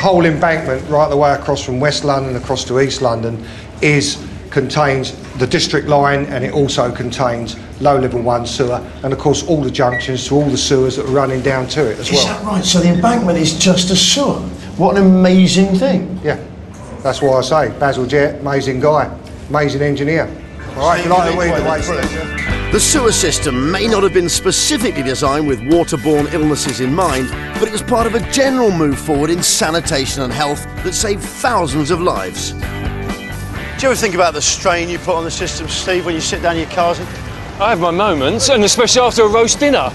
whole embankment right the way across from West London across to East London contains the district line, and it also contains low level 1 sewer, and of course all the junctions to all the sewers that are running down to it as well. Is that right? So the embankment is just a sewer? What an amazing thing. Yeah, that's why I say Basil Jett, amazing guy, amazing engineer. All right, if you like to read the waste. The sewer system may not have been specifically designed with waterborne illnesses in mind, but it was part of a general move forward in sanitation and health that saved thousands of lives. Do you ever think about the strain you put on the system, Steve, when you sit down in your cars? I have my moments, and especially after a roast dinner.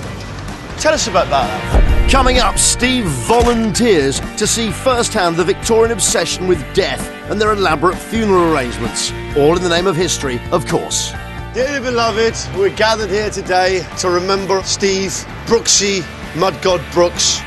Tell us about that. Coming up, Steve volunteers to see firsthand the Victorian obsession with death and their elaborate funeral arrangements, all in the name of history, of course. Dearly beloved, we're gathered here today to remember Steve Brooksy, Mud God Brooks.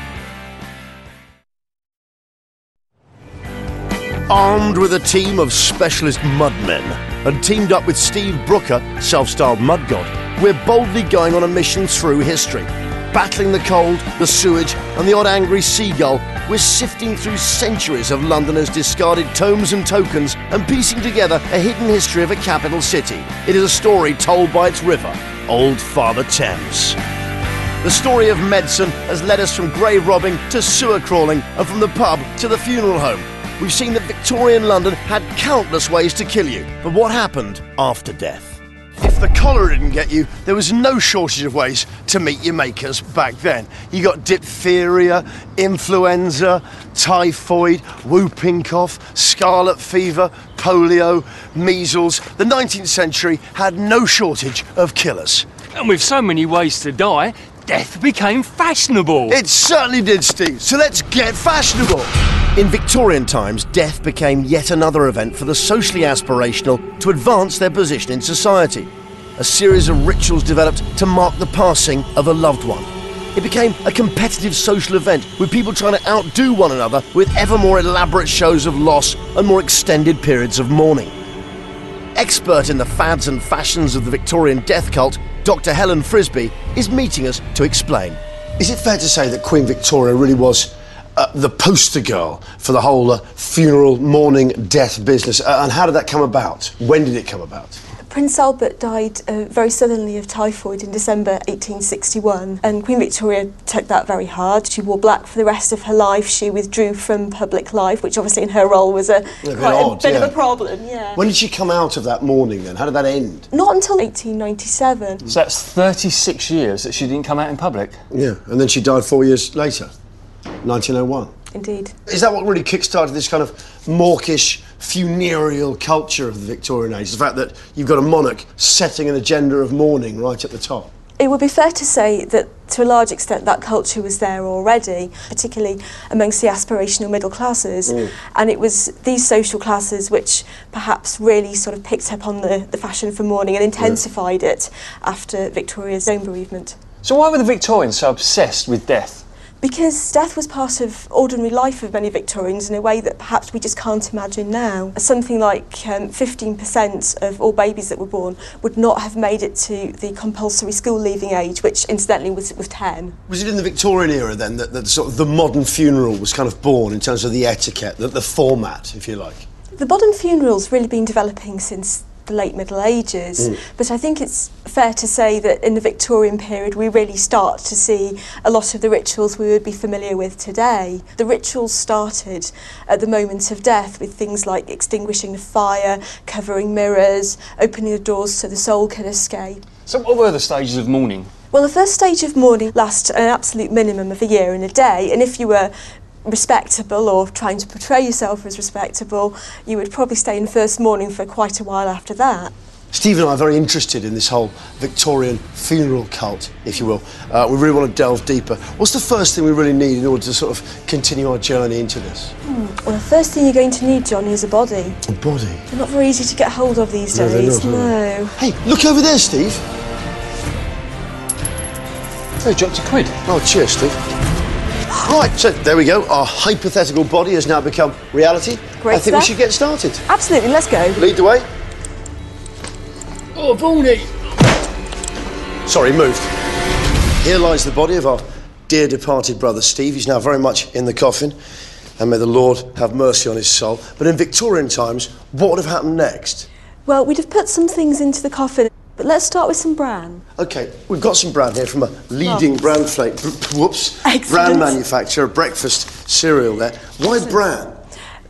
Armed with a team of specialist mudmen and teamed up with Steve Brooker, self-styled mud god, we're boldly going on a mission through history. Battling the cold, the sewage and the odd angry seagull, we're sifting through centuries of Londoners' discarded tomes and tokens and piecing together a hidden history of a capital city. It is a story told by its river, Old Father Thames. The story of medicine has led us from grave robbing to sewer crawling and from the pub to the funeral home. We've seen that Victorian London had countless ways to kill you, but what happened after death? If the cholera didn't get you, there was no shortage of ways to meet your makers back then. You got diphtheria, influenza, typhoid, whooping cough, scarlet fever, polio, measles. The 19th century had no shortage of killers. And with so many ways to die, death became fashionable. It certainly did, Steve. So let's get fashionable. In Victorian times, death became yet another event for the socially aspirational to advance their position in society. A series of rituals developed to mark the passing of a loved one. It became a competitive social event with people trying to outdo one another with ever more elaborate shows of loss and more extended periods of mourning. Expert in the fads and fashions of the Victorian death cult, Dr. Helen Frisbee is meeting us to explain. Is it fair to say that Queen Victoria really was the poster girl for the whole funeral, mourning, death business? And how did that come about? When did it come about? Prince Albert died very suddenly of typhoid in December 1861, and Queen Victoria took that very hard. She wore black for the rest of her life. She withdrew from public life, which obviously in her role was quite a bit of a problem. Yeah. When did she come out of that mourning then? How did that end? Not until 1897. So that's 36 years that she didn't come out in public. Yeah, and then she died 4 years later, 1901. Indeed. Is that what really kick-started this kind of mawkish, funereal culture of the Victorian age? The fact that you've got a monarch setting an agenda of mourning right at the top? It would be fair to say that to a large extent that culture was there already, particularly amongst the aspirational middle classes. And it was these social classes which perhaps really sort of picked up on the fashion for mourning and intensified it after Victoria's own bereavement. So why were the Victorians so obsessed with death? Because death was part of ordinary life of many Victorians in a way that perhaps we just can't imagine now. Something like 15% of all babies that were born would not have made it to the compulsory school leaving age, which incidentally was 10. Was it in the Victorian era then that sort of the modern funeral was kind of born in terms of the etiquette, the format, if you like? The modern funeral's really been developing since the late Middle Ages, but I think it's fair to say that in the Victorian period we really start to see a lot of the rituals we would be familiar with today. The rituals started at the moment of death with things like extinguishing the fire, covering mirrors, opening the doors so the soul can escape. So what were the stages of mourning? Well, the first stage of mourning lasts an absolute minimum of a year and a day, and if you were respectable or trying to portray yourself as respectable, you would probably stay in first mourning for quite a while after that. Steve and I are very interested in this whole Victorian funeral cult, if you will. We really want to delve deeper. What's the first thing we really need in order to sort of continue our journey into this? Well, the first thing you're going to need, Johnny, is a body. A body? They're not very easy to get hold of these days. No. Hey, look over there, Steve. They dropped a quid. Oh, cheers, Steve. Right, so there we go. Our hypothetical body has now become reality. Great I think we should get started. Absolutely, let's go. Lead the way. Oh, Vaughanie! Sorry, moved. Here lies the body of our dear departed brother Steve. He's now very much in the coffin. and may the Lord have mercy on his soul. But in Victorian times, what would have happened next? Well, we'd have put some things into the coffin, but let's start with some bran. OK, we've got some bran here from a leading bran manufacturer, breakfast cereal there. Why bran?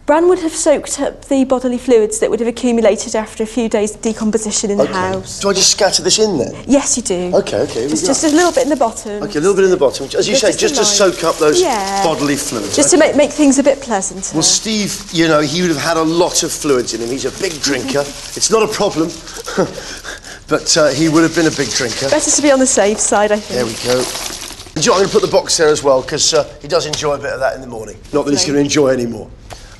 Bran would have soaked up the bodily fluids that would have accumulated after a few days of decomposition in the house. Do I just scatter this in then? Yes, you do. OK, Just a little bit in the bottom. OK, a little bit in the bottom. As you say, just to soak up those bodily fluids. Just to make things a bit pleasanter. Well, Steve, you know, he would have had a lot of fluids in him. He's a big drinker. It's not a problem. But he would have been a big drinker. Better to be on the safe side, I think. There we go. I'm going to put the box there as well, because he does enjoy a bit of that in the morning. Not that he's going to enjoy any more.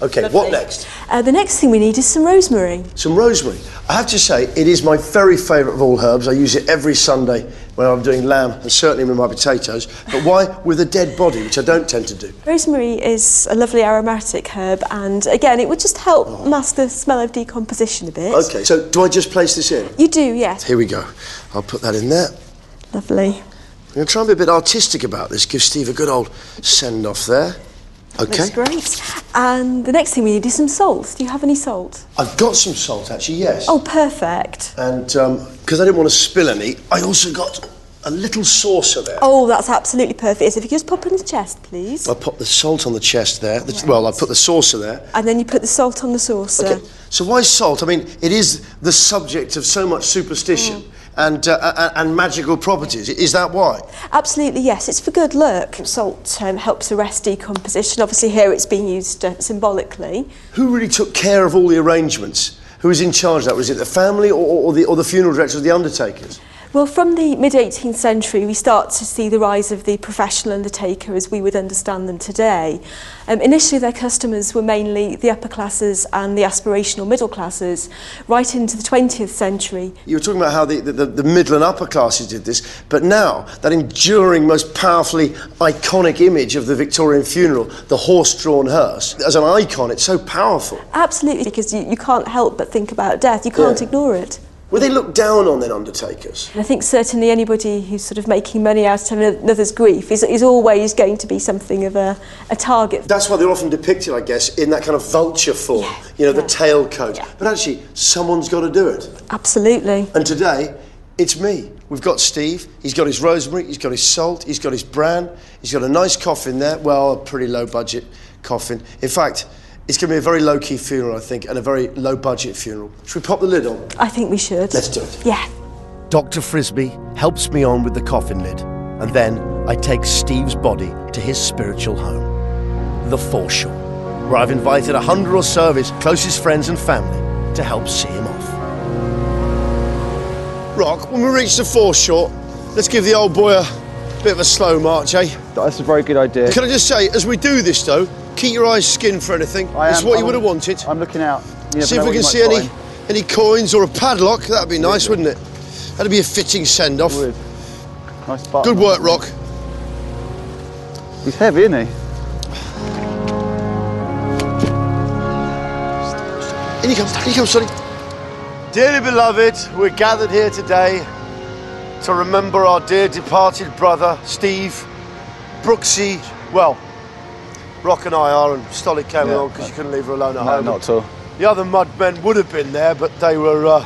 OK, Lovely. What next? The next thing we need is some rosemary. Some rosemary. I have to say, it is my very favourite of all herbs. I use it every Sunday when I'm doing lamb, and certainly with my potatoes. But why with a dead body, which I don't tend to do? Rosemary is a lovely aromatic herb, and again, it would just help mask the smell of decomposition a bit. OK, so do I just place this in? You do, yes. Here we go. I'll put that in there. Lovely. I'm going to try and be a bit artistic about this, give Steve a good old send-off there. OK. That's great. And the next thing we need is some salt. Do you have any salt? I've got some salt, actually, yes. Oh, perfect. And because I didn't want to spill any, I also got a little saucer there. Oh, that's absolutely perfect. So if you just pop it in the chest, please. I pop the salt on the chest there. Well, I put the saucer there. And then you put the salt on the saucer. OK. So why salt? I mean, it is the subject of so much superstition. And magical properties. Is that why? Absolutely, yes. It's for good luck. Salt helps arrest decomposition. Obviously, here it's being used symbolically. Who really took care of all the arrangements? Who was in charge of that? Was it the family or the funeral directors or the undertakers? Well, from the mid-18th century, we start to see the rise of the professional undertaker as we would understand them today. Initially, their customers were mainly the upper classes and the aspirational middle classes, right into the 20th century. You were talking about how the middle and upper classes did this, but now, that enduring, most powerfully iconic image of the Victorian funeral, the horse-drawn hearse, as an icon, it's so powerful. Absolutely, because you can't help but think about death. You can't ignore it. Were they looked down on then, undertakers? I think certainly anybody who's sort of making money out of another's grief is always going to be something of a target. That's why they're often depicted, I guess, in that kind of vulture form, the tailcoat. Yeah. But actually, someone's got to do it. Absolutely. And today, it's me. We've got Steve, he's got his rosemary, he's got his salt, he's got his bran, he's got a nice coffin there, well, a pretty low-budget coffin. In fact, it's going to be a very low-key funeral, I think, and a very low-budget funeral. Should we pop the lid on? I think we should. Let's do it. Yeah. Dr. Frisbee helps me on with the coffin lid, and then I take Steve's body to his spiritual home, the foreshore, where I've invited 100 or so of his closest friends and family to help see him off. Rock, when we reach the foreshore, let's give the old boy a bit of a slow march, eh? That's a very good idea. Can I just say, as we do this, though, keep your eyes skinned for anything. That's what you would have wanted. I'm looking out. See if we can see any coins or a padlock. That'd be nice, wouldn't it? That'd be a fitting send-off. Nice spot. Good work, Rock. He's heavy, isn't he? In he comes, sonny. Dearly beloved, we're gathered here today to remember our dear departed brother, Steve Brooksy. Well, Rock and I are, and Stolly came along because you couldn't leave her alone at home. Not at all. The other mudmen would have been there, but they were,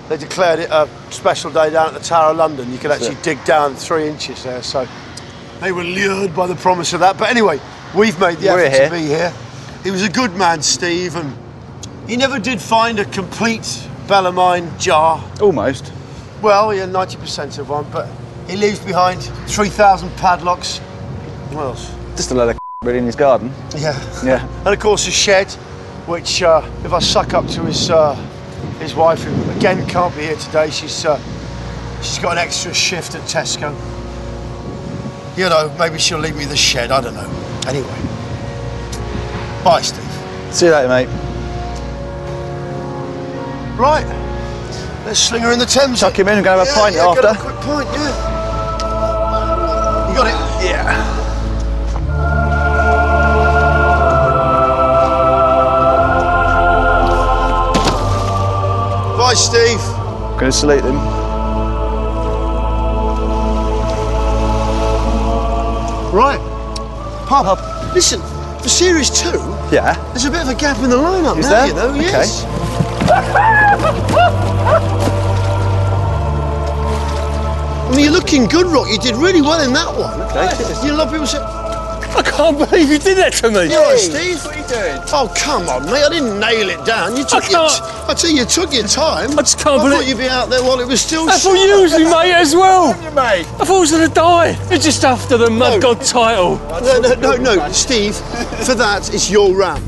they declared it a special day down at the Tower of London. You could actually dig down 3 inches there, so they were lured by the promise of that. But anyway, we've made the effort to be here. He was a good man, Steve, and he never did find a complete Bellarmine jar. Almost. Well, yeah, 90% of one, but he leaves behind 3,000 padlocks. What else? Just a load of really in his garden. Yeah. And of course a shed, which if I suck up to his wife, who again can't be here today, she's got an extra shift at Tesco. You know, maybe she'll leave me the shed, I don't know. Anyway. Bye, Steve. See you later, mate. Right. Let's sling her in the Thames. Chuck him in and go have a pint after. Go have a quick pint, You got it? Yeah. Bye, Steve. Gonna salute them. Right. Pub. Listen, For Series 2, Yeah. there's a bit of a gap in the lineup Is now, there? you know, Okay. yes. I mean, you're looking good, Rock. You did really well in that one. Okay. You know, a lot of people say, I can't believe you did that to me. you all right, Steve? What are you doing? Oh, come on, mate. I didn't nail it down. You took your I tell you took your time. I just can't I believe- thought you'd be out there while it was still I thought sharp. you was my mate as well. You mate. I thought I was going to die. You're just after the Mud God title. No, Steve, for that, it's your round.